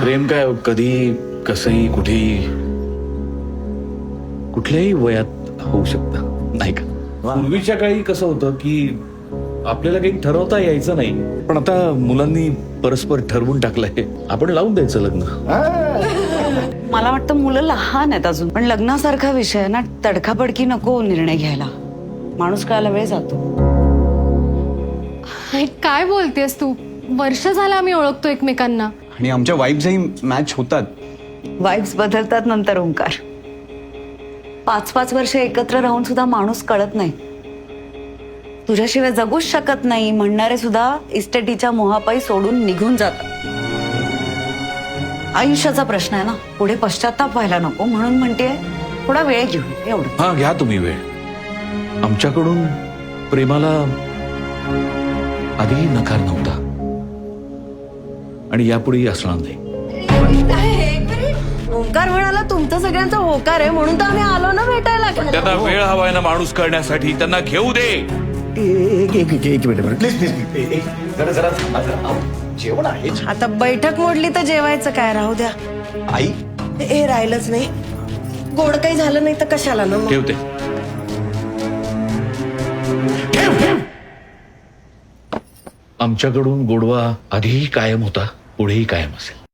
प्रेम काय कधी कसंही कुठेही कुठल्याही वयात होऊ शकतं नाही का? पूर्वीच्या काळी कसं होतं की आपल्याला काही ठरवता यायचं नाही, पण आता मुलांनी परस्पर ठरवून टाकलंय, आपण लावून द्यायचं लग्न. मला वाटतं मुलं लहान आहेत अजून, पण लग्नासारखा विषय आहे ना, तडकाफडकी नको निर्णय घ्यायला. माणूस कळायला वेळ जातो. हे काय बोलतेस तू? वर्ष झालं आम्ही ओळखतो एकमेकांना. आणि आमच्या वाईब्सही मॅच होतात. वाईब्स बदलतात नंतर ओंकार. 5-5 वर्ष एकत्र राहून सुद्धा माणूस कळत नाही. तुझ्याशिवाय जगूच शकत नाही म्हणणारे सुद्धा इस्टेटीच्या मोहापायी सोडून निघून जातात. आयुष्याचा प्रश्न आहे ना, पुढे पश्चाताप व्हायला नको म्हणून म्हणते थोडा वेळ घेऊ एवढं. हा घ्या तुम्ही वेळ. आमच्याकडून प्रेमाला आधी नकार नव्हता आणि यापुढेही असणार नाही. ओंकार म्हणाला तुमचं सगळ्यांचा होकार आहे म्हणून तर आम्ही आलो ना भेटायला. त्यांना वेळ हवाय ना माणूस करण्यासाठी, त्यांना घेऊ दे. एक मिनिट प्लीज जरा जेवण आहे. आता बैठक मोडली तर जेवायचं काय? राहू द्या. आई हे राहिलंच नाही. गोड काही झालं नाही तर कशाला ना मग. ठेवते. आमच्याकडून गोडवा आधीही कायम होता, पुढेही कायम असेल.